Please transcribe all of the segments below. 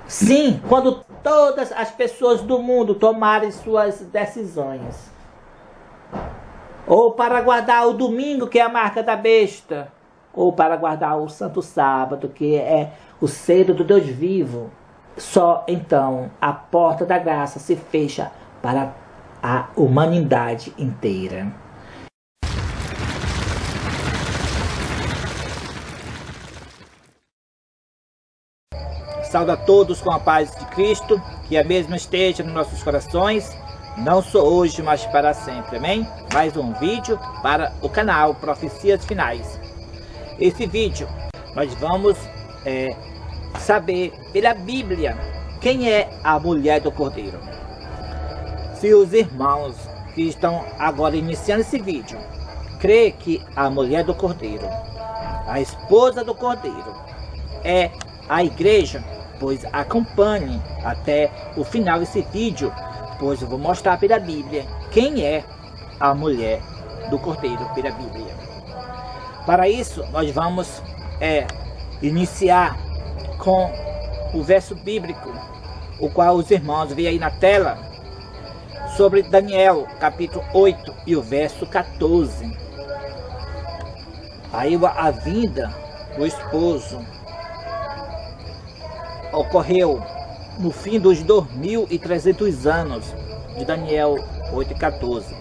Sim, quando todas as pessoas do mundo tomarem suas decisões. Ou para guardar o domingo, que é a marca da besta. Ou para guardar o santo sábado, que é o cedo do Deus vivo. Só então a porta da graça se fecha para a humanidade inteira. Saúdo a todos com a paz de Cristo, que a mesma esteja nos nossos corações, não só hoje, mas para sempre, amém? Mais um vídeo para o canal Profecias Finais. Esse vídeo nós vamos saber pela Bíblia quem é a mulher do Cordeiro. Se os irmãos que estão agora iniciando esse vídeo crê que a mulher do Cordeiro, a esposa do Cordeiro, é a igreja, pois acompanhe até o final desse vídeo, pois eu vou mostrar pela Bíblia quem é a mulher do Cordeiro pela Bíblia. Para isso, nós vamos iniciar com o verso bíblico, o qual os irmãos veem aí na tela, sobre Daniel, capítulo 8 e o verso 14. Aí a vinda do esposo ocorreu no fim dos 2300 anos de Daniel 8:14,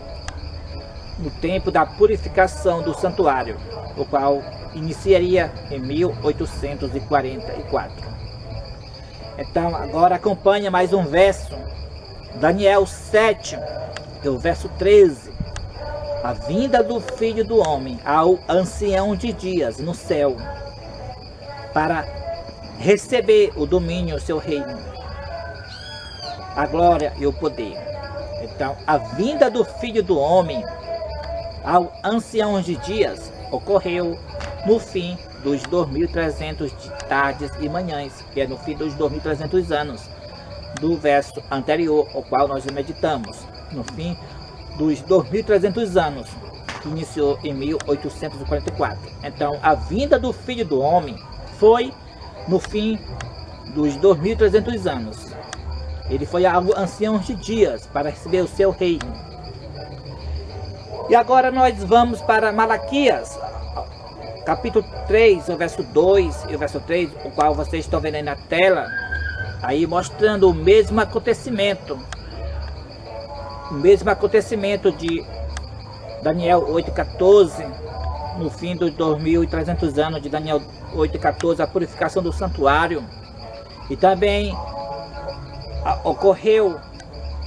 no tempo da purificação do santuário, o qual iniciaria em 1844. Então agora acompanha mais um verso, Daniel 7, o verso 13. A vinda do Filho do Homem ao ancião de dias no céu, para receber o domínio, o seu reino, a glória e o poder. Então, a vinda do Filho do Homem ao ancião de dias ocorreu no fim dos 2300 de tardes e manhãs, que é no fim dos 2300 anos do verso anterior, o qual nós meditamos, no fim dos 2300 anos, que iniciou em 1844. Então, a vinda do Filho do Homem foi no fim dos 2300 anos. Ele foi ao ancião de dias para receber o seu reino. E agora nós vamos para Malaquias, capítulo 3, o verso 2 e o verso 3, o qual vocês estão vendo aí na tela, aí mostrando o mesmo acontecimento. O mesmo acontecimento de Daniel 8:14, no fim dos 2300 anos de Daniel 8:14, a purificação do santuário. E também ocorreu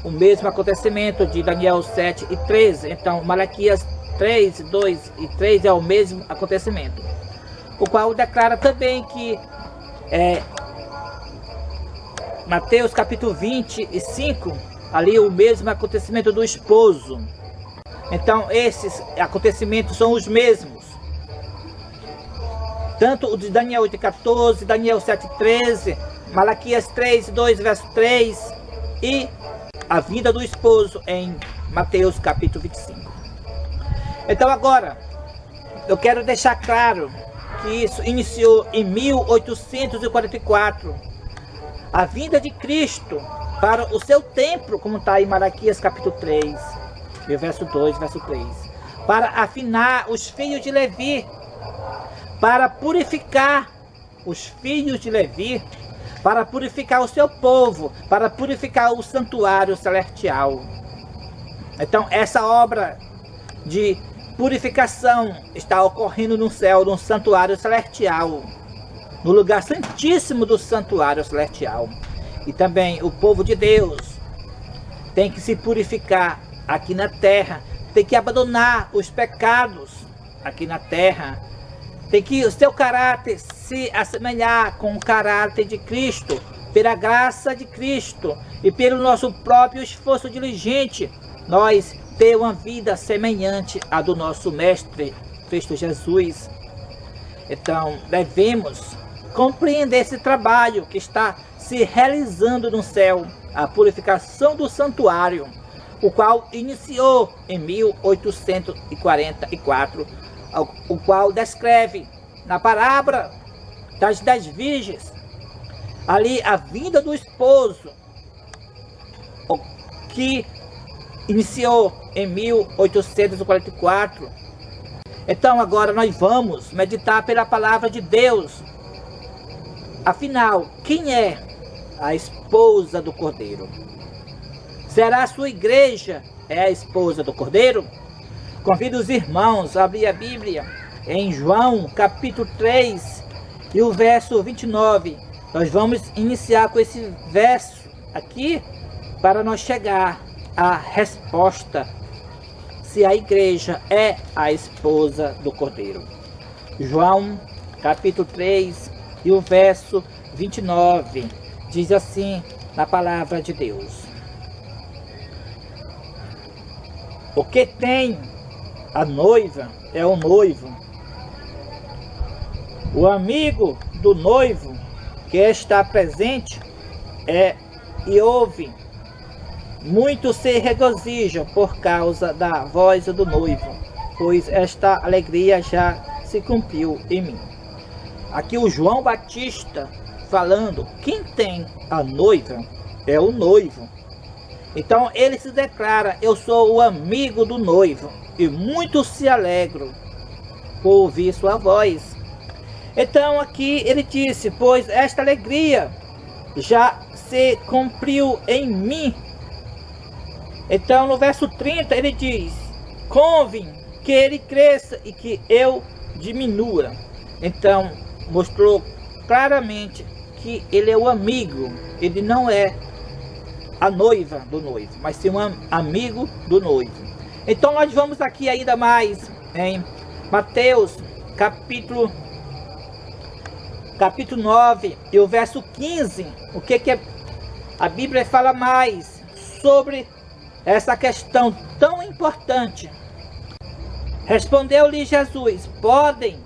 o mesmo acontecimento de Daniel 7:13. Então Malaquias 3, 2 e 3 é o mesmo acontecimento, o qual declara também que Mateus capítulo 25, ali o mesmo acontecimento do esposo. Então esses acontecimentos são os mesmos, tanto o de Daniel 8:14, Daniel 7:13, Malaquias 3, 2, verso 3 e a vinda do esposo em Mateus capítulo 25. Então agora, eu quero deixar claro que isso iniciou em 1844, a vinda de Cristo para o seu templo, como está em Malaquias capítulo 3, verso 2, verso 3, para afinar os filhos de Levi, para purificar os filhos de Levi, para purificar o seu povo, para purificar o santuário celestial. Então essa obra de purificação está ocorrendo no céu, no santuário celestial, no lugar santíssimo do santuário celestial. E também o povo de Deus tem que se purificar aqui na terra, tem que abandonar os pecados aqui na terra, tem que o seu caráter se assemelhar com o caráter de Cristo, pela graça de Cristo e pelo nosso próprio esforço diligente, nós ter uma vida semelhante à do nosso Mestre Cristo Jesus. Então devemos compreender esse trabalho que está se realizando no céu, a purificação do santuário, o qual iniciou em 1844, o qual descreve na parábola das 10 virgens ali a vinda do esposo, o que iniciou em 1844. Então agora nós vamos meditar pela palavra de Deus. Afinal, quem é a esposa do Cordeiro? Será a sua igreja é a esposa do Cordeiro? Convido os irmãos a abrir a Bíblia em João capítulo 3 e o verso 29. Nós vamos iniciar com esse verso aqui para nós chegar à resposta se a igreja é a esposa do Cordeiro. João capítulo 3 e o verso 29 diz assim na palavra de Deus: o que tem a noiva é o noivo. O amigo do noivo que está presente e ouve. Muitos se regozijam por causa da voz do noivo, pois esta alegria já se cumpriu em mim. Aqui o João Batista falando, quem tem a noiva é o noivo. Então ele se declara, eu sou o amigo do noivo, e muitos se alegram por ouvir sua voz. Então aqui ele disse, pois esta alegria já se cumpriu em mim. Então no verso 30 ele diz, convém que ele cresça e que eu diminua. Então mostrou claramente que ele é o amigo, ele não é a noiva do noivo, mas sim um amigo do noivo. Então nós vamos aqui ainda mais em Mateus capítulo 9 e o verso 15. O que a Bíblia fala mais sobre essa questão tão importante? Respondeu-lhe Jesus, podem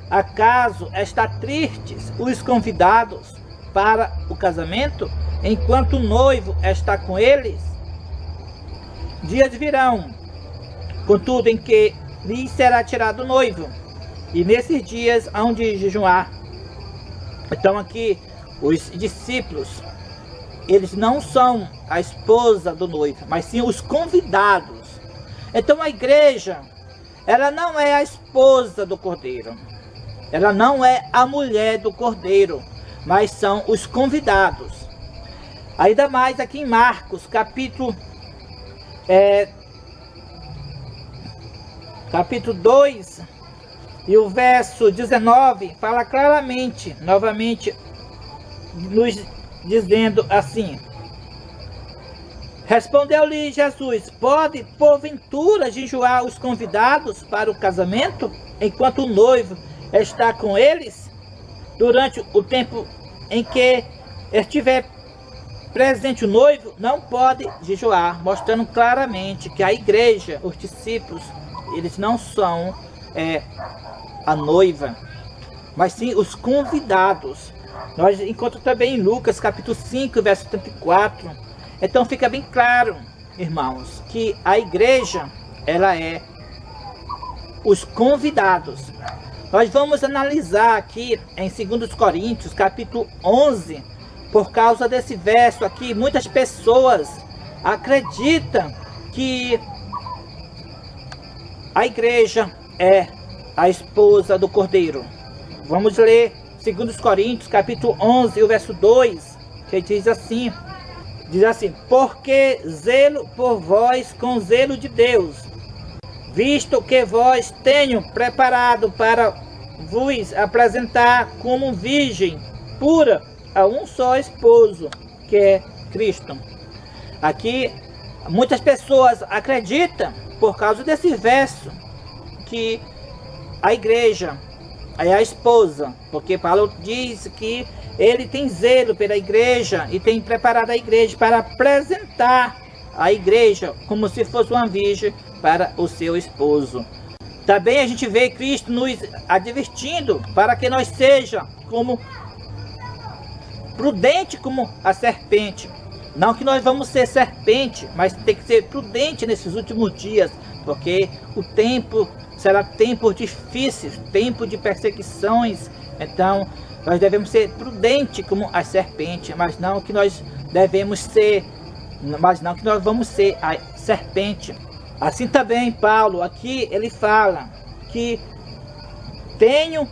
acaso estar tristes os convidados para o casamento, enquanto o noivo está com eles? Dias virão, contudo, em que lhes será tirado o noivo, e nesses dias hão de jejuar. Então aqui os discípulos, eles não são a esposa do noivo, mas sim os convidados. Então a igreja, ela não é a esposa do Cordeiro, ela não é a mulher do Cordeiro, mas são os convidados. Ainda mais aqui em Marcos, capítulo 2 e o verso 19, fala claramente, novamente, nos dizendo assim: respondeu-lhe Jesus, pode porventura jejuar os convidados para o casamento, enquanto o noivo está com eles, durante o tempo em que estiver presente o noivo? Não pode jejuar, mostrando claramente que a igreja, os discípulos, eles não são a noiva, mas sim os convidados. Nós encontramos também em Lucas capítulo 5, verso 34. Então fica bem claro, irmãos, que a igreja, ela é os convidados. Nós vamos analisar aqui em 2 Coríntios capítulo 11, por causa desse verso aqui, muitas pessoas acreditam que a igreja é a esposa do Cordeiro. Vamos ler 2 Coríntios capítulo 11, o verso 2, que diz assim, porque zelo por vós com zelo de Deus, visto que vós tenho preparado para vos apresentar como virgem pura a um só esposo, que é Cristo. Aqui muitas pessoas acreditam, por causa desse verso, que a igreja é a esposa, porque Paulo diz que ele tem zelo pela igreja e tem preparado a igreja para apresentar a igreja como se fosse uma virgem para o seu esposo. Também a gente vê Cristo nos advertindo para que nós seja como prudente como a serpente. Não que nós vamos ser serpente, mas tem que ser prudente nesses últimos dias, porque o tempo será tempo difícil, tempo de perseguições. Então Nós devemos ser prudentes como a serpente, mas não que nós devemos ser, mas não que nós vamos ser a serpente. Assim também Paulo, aqui ele fala que tenho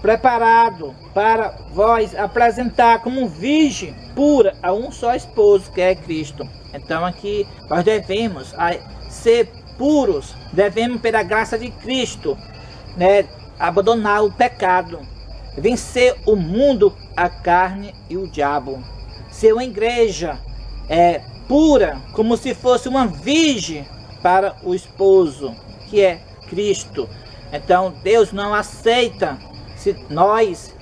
preparado para vós apresentar como virgem pura a um só esposo, que é Cristo. Então aqui nós devemos ser puros, devemos pela graça de Cristo, né, abandonar o pecado, vencer o mundo, a carne e o diabo. Ser uma igreja pura, como se fosse uma virgem para o esposo, que é Cristo. Então Deus não aceita se nós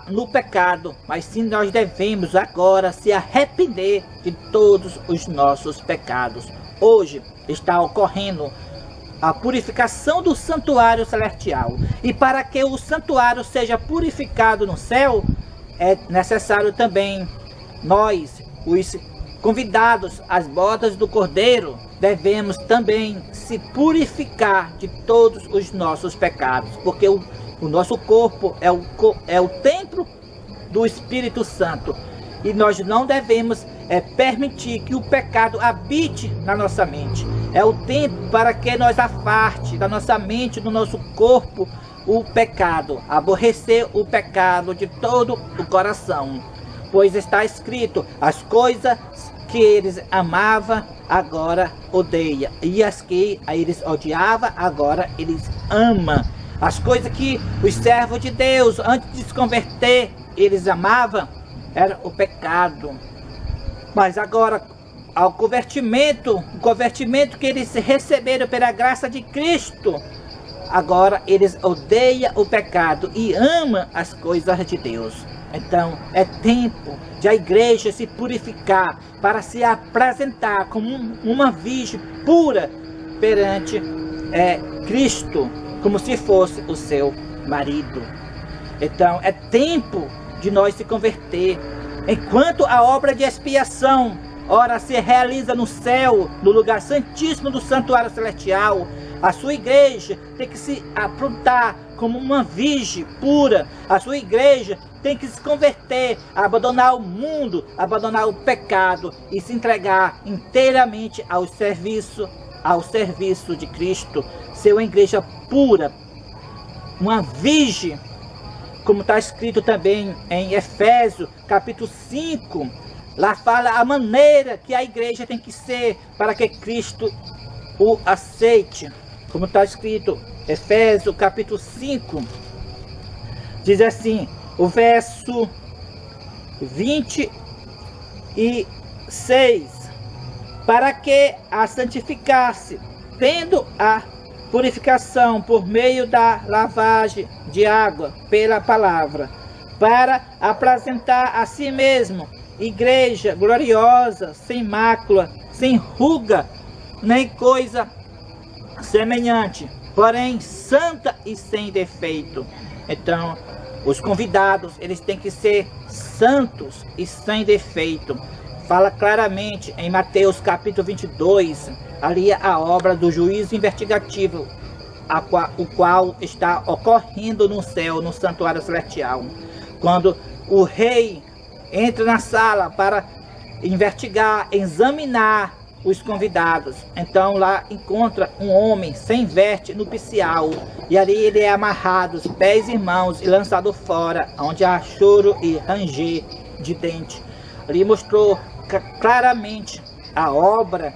no pecado, mas sim nós devemos agora se arrepender de todos os nossos pecados. Hoje está ocorrendo a purificação do santuário celestial, e para que o santuário seja purificado no céu, é necessário também nós, os convidados às bodas do Cordeiro, devemos também se purificar de todos os nossos pecados, porque o nosso corpo é o templo do Espírito Santo, e nós não devemos permitir que o pecado habite na nossa mente. É o tempo para que nós afaste da nossa mente, do nosso corpo, o pecado, aborrecer o pecado de todo o coração, pois está escrito: as coisas que eles amavam, agora odeia, e as que eles odiavam, agora eles amam. As coisas que os servos de Deus, antes de se converter, eles amavam, era o pecado. Mas agora, o convertimento que eles receberam pela graça de Cristo, agora eles odeiam o pecado e amam as coisas de Deus. Então é tempo de a igreja se purificar para se apresentar como uma virgem pura perante Cristo, como se fosse o seu marido. Então é tempo de nós se converter. Enquanto a obra de expiação ora se realiza no céu, no lugar santíssimo do santuário celestial, a sua igreja tem que se aprontar como uma virgem pura. A sua igreja tem que se converter, abandonar o mundo, abandonar o pecado e se entregar inteiramente ao serviço de Cristo. Ser uma igreja pura, uma virgem, como está escrito também em Efésios capítulo 5, lá fala a maneira que a igreja tem que ser para que Cristo o aceite. Como está escrito, Efésios capítulo 5, diz assim, o verso 26, para que a santificasse, tendo a purificação por meio da lavagem de água pela palavra, para apresentar a si mesmo igreja gloriosa, sem mácula, sem ruga, nem coisa semelhante, porém santa e sem defeito. Então, os convidados, eles têm que ser santos e sem defeito. Fala claramente em Mateus capítulo 22, ali a obra do juízo investigativo, o qual está ocorrendo no céu, no santuário celestial. Quando o rei entra na sala para investigar, examinar os convidados, então lá encontra um homem sem veste nupcial, e ali ele é amarrado, os pés e mãos, e lançado fora, onde há choro e ranger de dente. Ali mostrou claramente a obra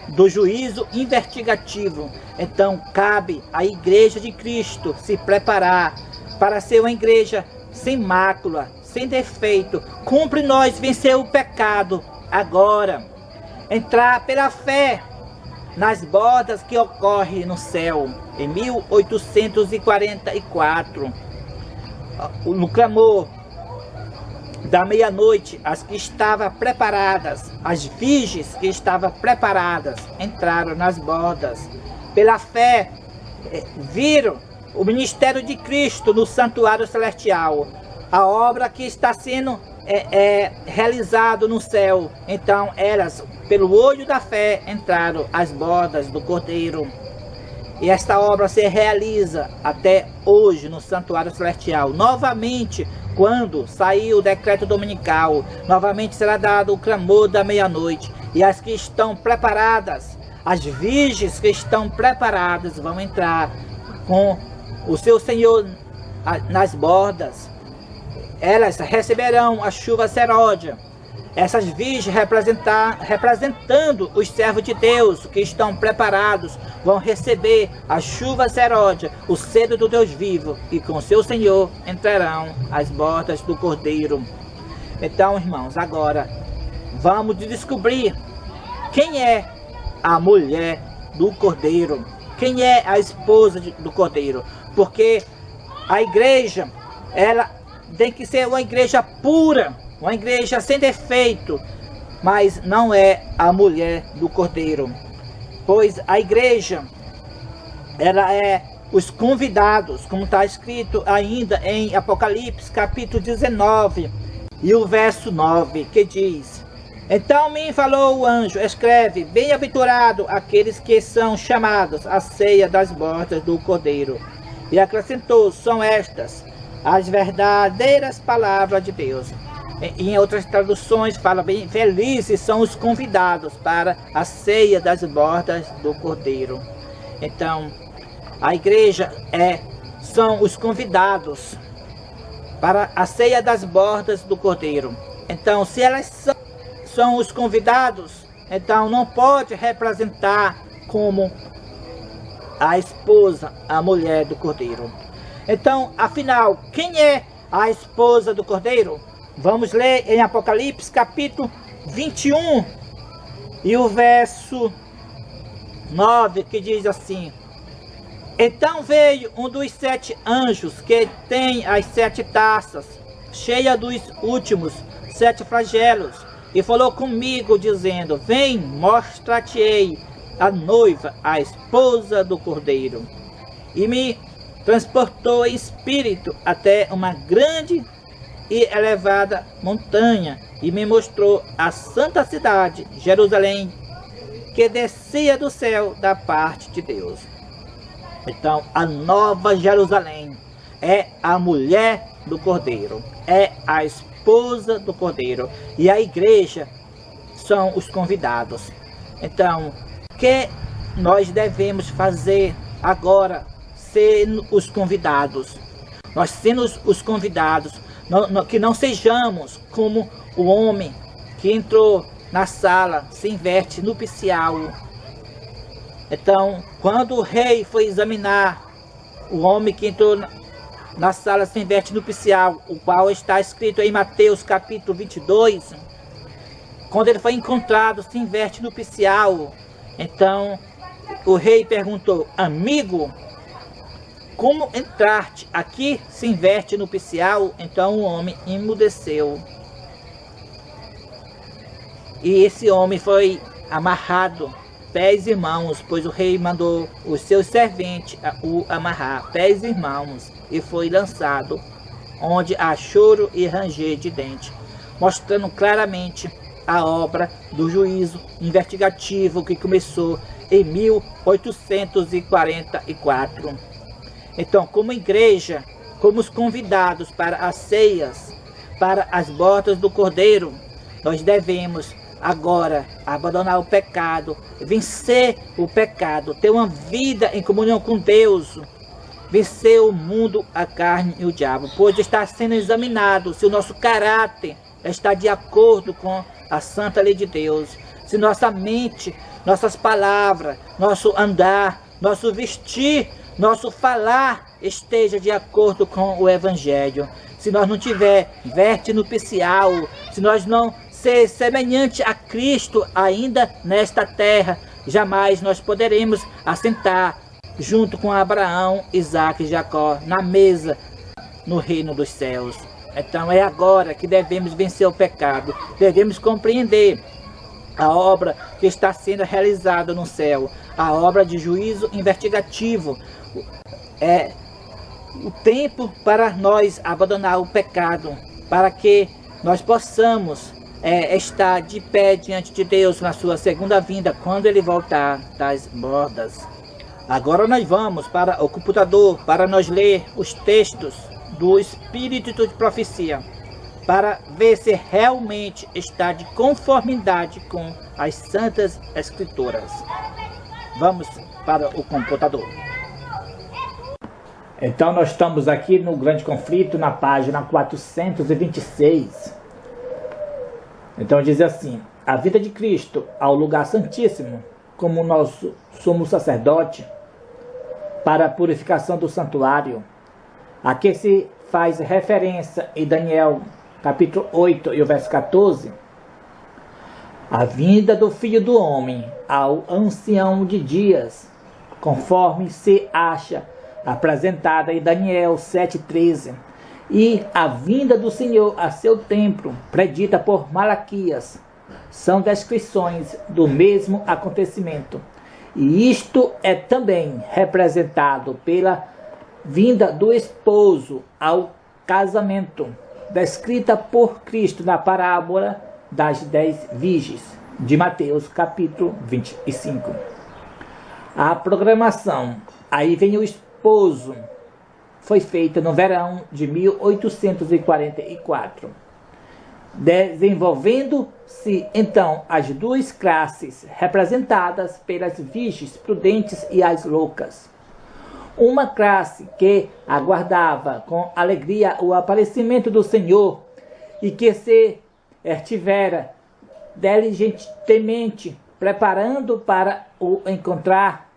do juízo investigativo. Então cabe à igreja de Cristo se preparar para ser uma igreja sem mácula, sem defeito. Cumpre nós vencer o pecado agora, entrar pela fé nas bodas que ocorrem no céu em 1844, no clamor da meia-noite. As que estavam preparadas, as virgens que estavam preparadas, entraram nas bodas. Pela fé, viram o ministério de Cristo no santuário celestial, a obra que está sendo realizado no céu. Então elas, pelo olho da fé, entraram às bodas do Cordeiro. E esta obra se realiza até hoje no santuário celestial. Novamente, quando sair o decreto dominical, novamente será dado o clamor da meia-noite. E as que estão preparadas, as virgens que estão preparadas, vão entrar com o seu Senhor nas bordas. Elas receberão a chuva seródia. Essas virgens representando os servos de Deus que estão preparados, vão receber a chuva seródia, o cedo do Deus vivo, e com seu Senhor entrarão às bordas do Cordeiro. Então, irmãos, agora vamos descobrir quem é a mulher do Cordeiro, quem é a esposa do Cordeiro, porque a igreja, ela tem que ser uma igreja pura, uma igreja sem defeito, mas não é a mulher do Cordeiro, pois a igreja, ela é os convidados, como está escrito ainda em Apocalipse capítulo 19 e o verso 9, que diz: então me falou o anjo, escreve, bem-aventurado aqueles que são chamados à ceia das bordas do Cordeiro. E acrescentou, são estas as verdadeiras palavras de Deus. Em outras traduções fala bem, felizes são os convidados para a ceia das bordas do Cordeiro. Então, a igreja são os convidados para a ceia das bordas do Cordeiro. Então, se elas são os convidados, então não pode representar como a esposa, a mulher do Cordeiro. Então, afinal, quem é a esposa do Cordeiro? Vamos ler em Apocalipse capítulo 21 e o verso 9, que diz assim: então veio um dos 7 anjos que tem as 7 taças, cheia dos últimos 7 flagelos, e falou comigo, dizendo: vem, mostra-te-ei a noiva, a esposa do Cordeiro. E me transportou em espírito até uma grande e elevada montanha, e me mostrou a santa cidade, Jerusalém, que descia do céu da parte de Deus. Então, a nova Jerusalém é a mulher do Cordeiro, é a esposa do Cordeiro, e a igreja são os convidados. Então, o que nós devemos fazer agora? Ser os convidados. Nós sendo os convidados, que não sejamos como o homem que entrou na sala sem veste nupcial. Então, quando o rei foi examinar o homem que entrou na sala sem veste nupcial, o qual está escrito em Mateus capítulo 22, quando ele foi encontrado sem veste nupcial, então o rei perguntou: amigo, como entraste aqui sem veste nupcial? Então o homem emudeceu. E esse homem foi amarrado, pés e mãos, pois o rei mandou os seus serventes o amarrar, pés e mãos, e foi lançado, onde há choro e ranger de dente, mostrando claramente a obra do juízo investigativo que começou em 1844. Então, como igreja, como os convidados para as ceias, para as bordas do Cordeiro, nós devemos agora abandonar o pecado, vencer o pecado, ter uma vida em comunhão com Deus, vencer o mundo, a carne e o diabo, pois está sendo examinado se o nosso caráter está de acordo com a santa lei de Deus, se nossa mente, nossas palavras, nosso andar, nosso vestir, nosso falar esteja de acordo com o Evangelho. Se nós não tiver veste nupcial, se nós não ser semelhante a Cristo ainda nesta terra, jamais nós poderemos assentar junto com Abraão, Isaque e Jacó na mesa no reino dos céus. Então é agora que devemos vencer o pecado, devemos compreender a obra que está sendo realizada no céu, a obra de juízo investigativo. É o tempo para nós abandonar o pecado, para que nós possamos estar de pé diante de Deus na sua segunda vinda, quando Ele voltar das bordas. Agora nós vamos para o computador para nós ler os textos do Espírito de Profecia, para ver se realmente está de conformidade com as Santas Escrituras. Vamos para o computador. Então nós estamos aqui no Grande Conflito, na página 426. Então diz assim: a vida de Cristo ao lugar santíssimo, como nosso sumo sacerdote, para a purificação do santuário, a que se faz referência em Daniel capítulo 8 e o verso 14, a vinda do Filho do Homem ao ancião de dias, conforme se acha apresentada em Daniel 7,13, e a vinda do Senhor a seu templo, predita por Malaquias, são descrições do mesmo acontecimento. E isto é também representado pela vinda do esposo ao casamento, descrita por Cristo na parábola das 10 virgens, de Mateus capítulo 25. A programação, aí vem o esposo, foi feita no verão de 1844, desenvolvendo-se então as duas classes representadas pelas virgens prudentes e as loucas. Uma classe que aguardava com alegria o aparecimento do Senhor e que se estivera diligentemente preparando para o encontrar.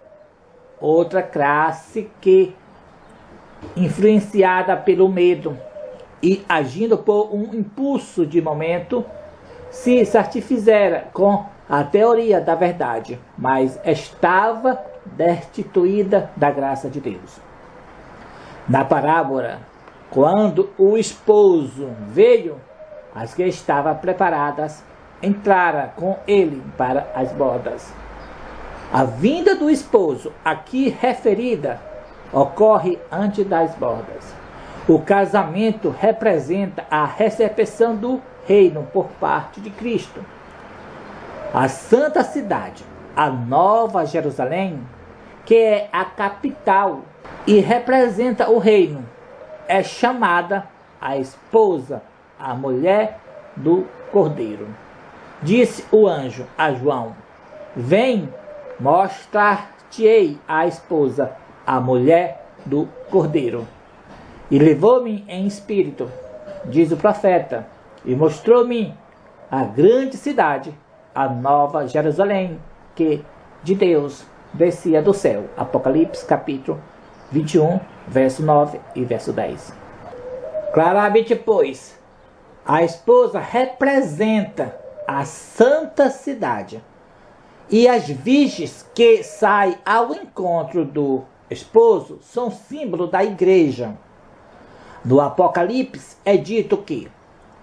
Outra classe que, influenciada pelo medo e agindo por um impulso de momento, se satisfizera com a teoria da verdade, mas estava destituída da graça de Deus. Na parábola, quando o esposo veio, as que estavam preparadas entraram com ele para as bodas. A vinda do esposo, aqui referida, ocorre antes das bodas. O casamento representa a recepção do reino por parte de Cristo. A santa cidade, a Nova Jerusalém, que é a capital e representa o reino, é chamada a esposa, a mulher do Cordeiro. Disse o anjo a João: vem, mostrar-te-ei a esposa, a mulher do Cordeiro. E levou-me em espírito, diz o profeta, e mostrou-me a grande cidade, a Nova Jerusalém, que de Deus descia do céu. Apocalipse capítulo 21, verso 9 e verso 10. Claramente, pois, a esposa representa a santa cidade, e as virgens que saem ao encontro do esposo são símbolo da igreja. No Apocalipse é dito que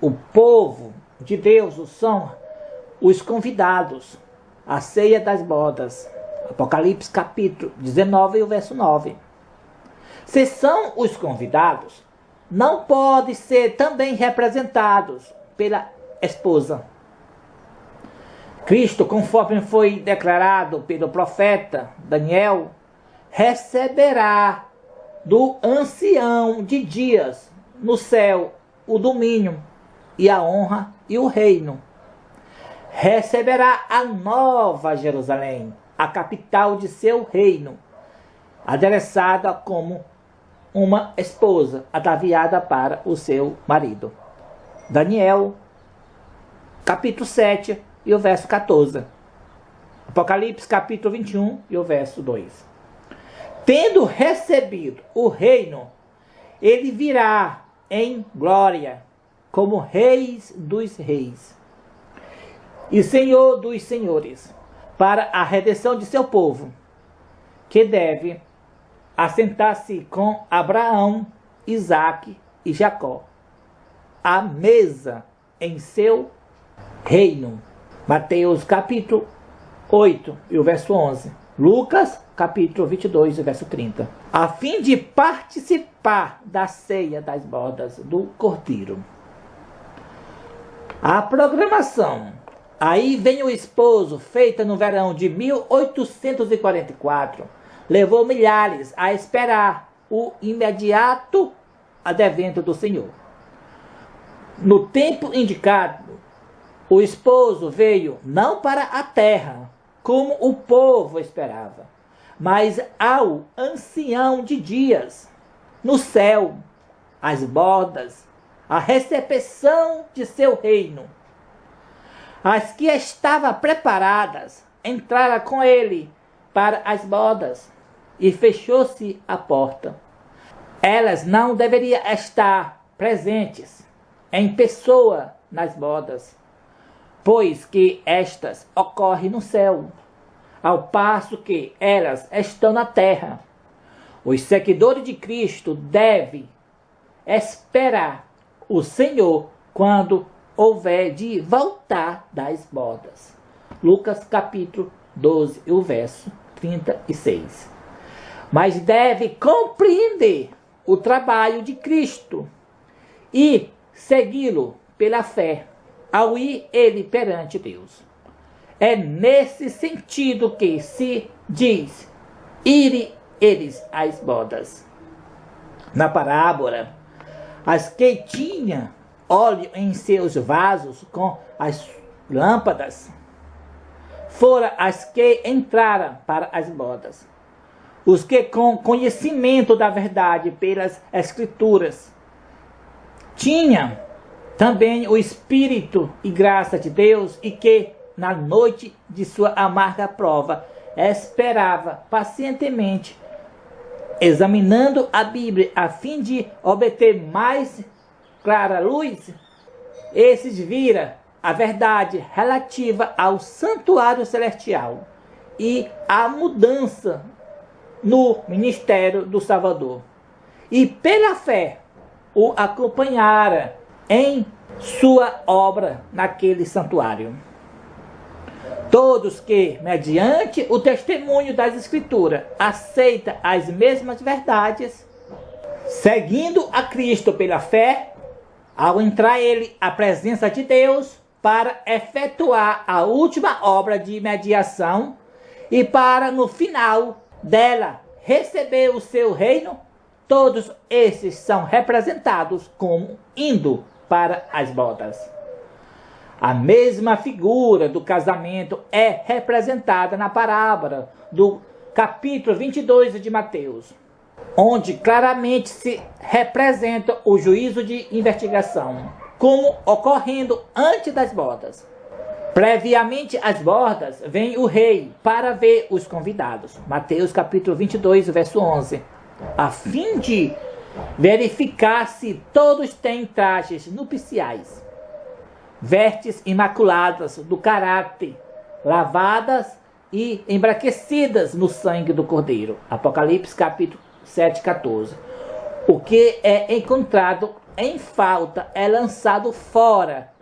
o povo de Deus são os convidados à ceia das bodas. Apocalipse capítulo 19 e o verso 9. Se são os convidados, não podem ser também representados pela esposa. Cristo, conforme foi declarado pelo profeta Daniel, receberá do ancião de dias no céu o domínio e a honra e o reino. Receberá a Nova Jerusalém, a capital de seu reino, adereçada como uma esposa ataviada para o seu marido. Daniel, capítulo 7 e o verso 14. Apocalipse, capítulo 21 e o verso 2. Tendo recebido o reino, ele virá em glória, como reis dos reis e senhor dos senhores, para a redenção de seu povo, que deve assentar-se com Abraão, Isaque e Jacó, à mesa em seu reino. Mateus capítulo 8 e o verso 11. Lucas capítulo 22 e verso 30. A fim de participar da ceia das bodas do Cordeiro. A programação. Aí vem o esposo, feita no verão de 1844, levou milhares a esperar o imediato advento do Senhor. No tempo indicado, o esposo veio não para a terra, como o povo esperava, mas ao ancião de dias, no céu, as bodas, a recepção de seu reino. As que estavam preparadas entraram com ele para as bodas e fechou-se a porta. Elas não deveriam estar presentes em pessoa nas bodas, pois que estas ocorrem no céu, ao passo que elas estão na terra. Os seguidores de Cristo devem esperar o Senhor quando houver de voltar das bodas. Lucas capítulo 12, o verso 36. Mas deve compreender o trabalho de Cristo e segui-lo pela fé, ao ir ele perante Deus. É nesse sentido que se diz, irem eles às bodas. Na parábola, as que tinham óleo em seus vasos com as lâmpadas foram as que entraram para as bodas. Os que com conhecimento da verdade pelas Escrituras tinham também o Espírito e graça de Deus e que, na noite de sua amarga prova, esperava pacientemente, examinando a Bíblia a fim de obter mais clara luz, esses viram a verdade relativa ao santuário celestial e a mudança no ministério do Salvador. E pela fé o acompanharam em sua obra naquele santuário. Todos que, mediante o testemunho das Escrituras, aceitam as mesmas verdades, seguindo a Cristo pela fé, ao entrar ele à presença de Deus para efetuar a última obra de mediação e para, no final dela, receber o seu reino, todos esses são representados como indo para as bodas. A mesma figura do casamento é representada na parábola do capítulo 22 de Mateus, onde claramente se representa o juízo de investigação, como ocorrendo antes das bodas. Previamente às bodas, vem o rei para ver os convidados. Mateus capítulo 22, verso 11. A fim de verificar se todos têm trajes nupciais, vestes imaculadas do caráter, lavadas e embranquecidas no sangue do Cordeiro. Apocalipse capítulo 7, 14. O que é encontrado em falta é lançado fora,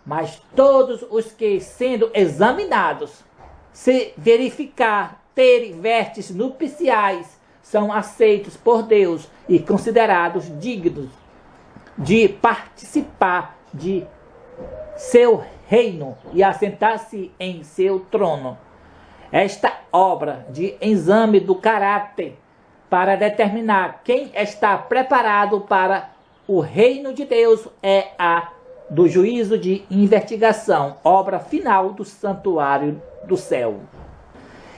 mas todos os que, sendo examinados, se verificar terem vestes nupciais, são aceitos por Deus e considerados dignos de participar de seu reino e assentar-se em seu trono. Esta obra de exame do caráter para determinar quem está preparado para o reino de Deus é a do juízo de investigação, obra final do santuário do céu.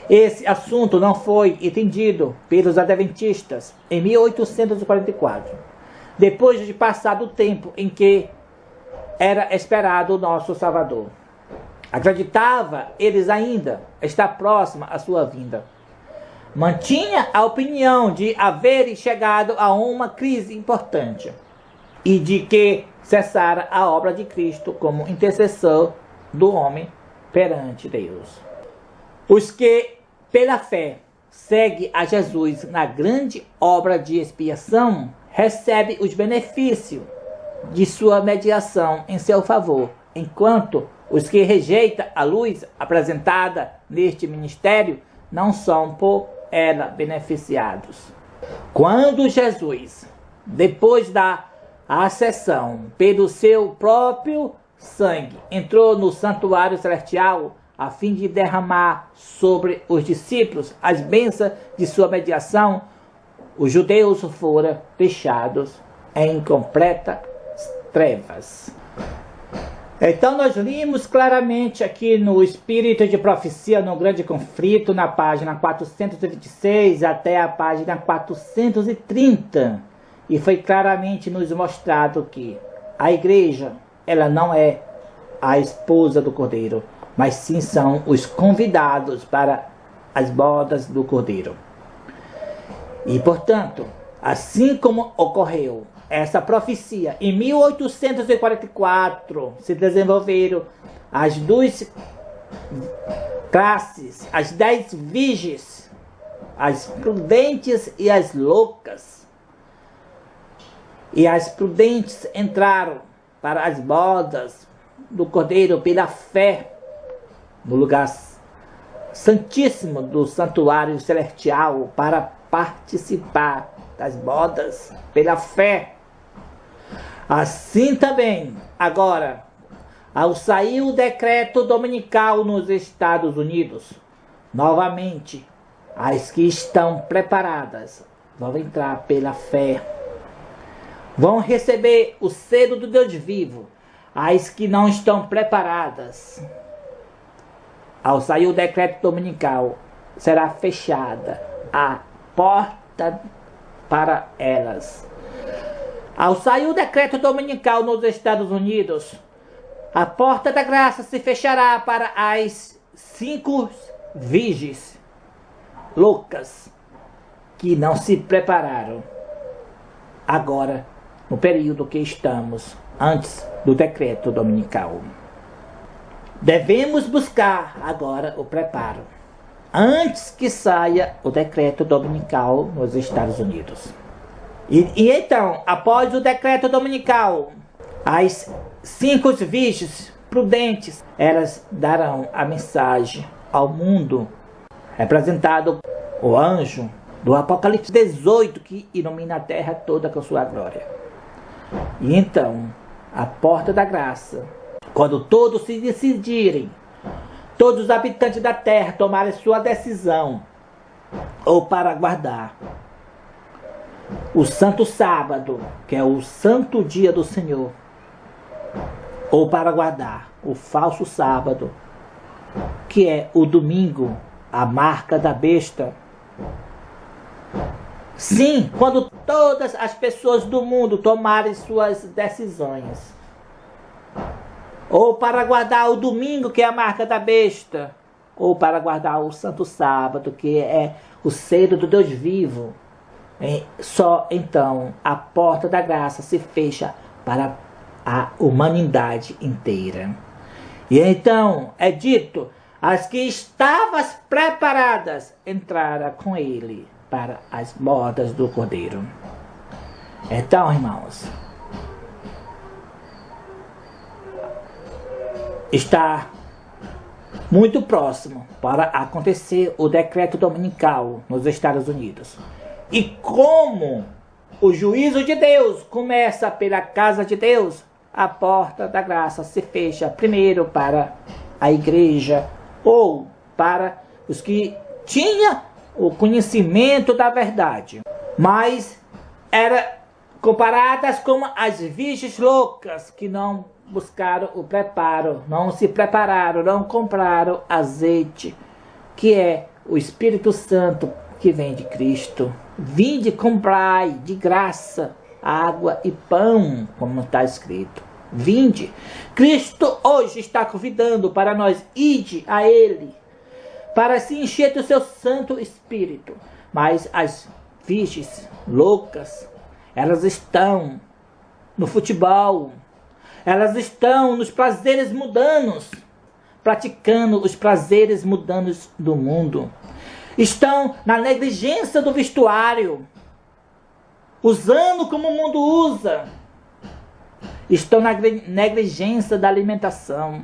Esse assunto não foi entendido pelos adventistas em 1844, depois de passado o tempo em que era esperado o nosso Salvador. Acreditava eles ainda estar próxima à sua vinda. Mantinha a opinião de haver chegado a uma crise importante e de que cessara a obra de Cristo como intercessor do homem perante Deus. Os que, pela fé, seguem a Jesus na grande obra de expiação, recebem os benefícios de sua mediação em seu favor, enquanto os que rejeitam a luz apresentada neste ministério não são por ela beneficiados. Quando Jesus, depois da ascensão pelo seu próprio sangue, entrou no santuário celestial, a fim de derramar sobre os discípulos as bênçãos de sua mediação, os judeus foram deixados em completas trevas. Então nós vimos claramente aqui no Espírito de Profecia, no Grande Conflito, na página 426 até a página 430. E foi claramente nos mostrado que a igreja, ela não é a esposa do Cordeiro, mas sim são os convidados para as bodas do Cordeiro. E portanto, assim como ocorreu essa profecia, em 1844 se desenvolveram as duas classes, as 10 virgens, as prudentes e as loucas. E as prudentes entraram para as bodas do Cordeiro pela fé, no lugar santíssimo do santuário celestial, para participar das bodas pela fé. Assim também, agora, ao sair o decreto dominical nos Estados Unidos, novamente, as que estão preparadas vão entrar pela fé, vão receber o selo do Deus vivo. As que não estão preparadas, ao sair o decreto dominical, será fechada a porta para elas. Ao sair o decreto dominical nos Estados Unidos, a porta da graça se fechará para as 5 virgens loucas que não se prepararam agora, no período que estamos antes do decreto dominical. Devemos buscar agora o preparo, antes que saia o decreto dominical nos Estados Unidos. E então, após o decreto dominical, as 5 virgens prudentes, elas darão a mensagem ao mundo, representado o anjo do Apocalipse 18, que ilumina a terra toda com sua glória. E então, a porta da graça, quando todos se decidirem, todos os habitantes da terra tomarem sua decisão, ou para guardar o santo sábado, que é o santo dia do Senhor, ou para guardar o falso sábado, que é o domingo, a marca da besta. Sim, quando todas as pessoas do mundo tomarem suas decisões, ou para guardar o domingo, que é a marca da besta, ou para guardar o santo sábado, que é o selo do Deus vivo, só então a porta da graça se fecha para a humanidade inteira. E então é dito: as que estavam preparadas entraram com ele para as bodas do Cordeiro. Então, irmãos, está muito próximo para acontecer o decreto dominical nos Estados Unidos. E como o juízo de Deus começa pela casa de Deus, a porta da graça se fecha primeiro para a igreja, ou para os que tinham o conhecimento da verdade, mas eram comparadas com as virgens loucas, que não buscaram o preparo, não se prepararam, não compraram azeite, que é o Espírito Santo que vem de Cristo. Vinde, comprai de graça água e pão, como está escrito. Vinde. Cristo hoje está convidando para nós ide a Ele, para se encher do seu Santo Espírito. Mas as virgens loucas, elas estão no futebol, elas estão nos prazeres mundanos, praticando os prazeres mundanos do mundo. Estão na negligência do vestuário, usando como o mundo usa. Estão na negligência da alimentação,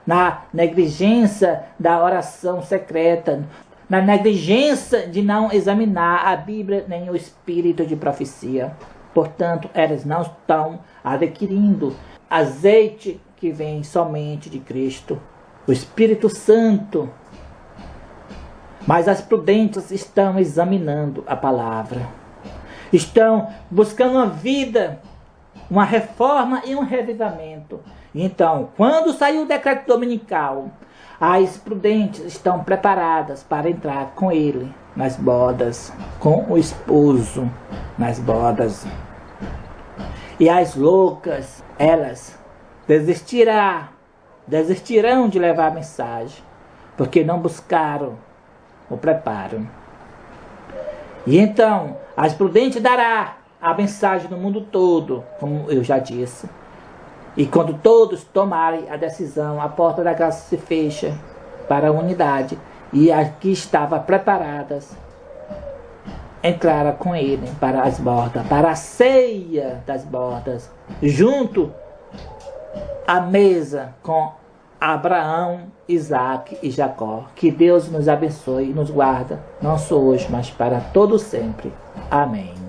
na negligência da oração secreta, na negligência de não examinar a Bíblia nem o Espírito de profecia. Portanto, elas não estão adquirindo azeite que vem somente de Cristo, o Espírito Santo. Mas as prudentes estão examinando a palavra. Estão buscando uma vida, uma reforma e um revivamento. Então, quando sair o decreto dominical, as prudentes estão preparadas para entrar com ele nas bodas, com o esposo nas bodas. E as loucas, elas desistirão de levar a mensagem, porque não buscaram o preparo. E então, as prudentes dará a mensagem no mundo todo, como eu já disse. E quando todos tomarem a decisão, a porta da graça se fecha para a unidade. E aqui estava preparadas, entraram com ele para as bordas, para a ceia das bordas, junto à mesa com Abraão, Isaac e Jacó. Que Deus nos abençoe e nos guarda, não só hoje, mas para todo sempre. Amém.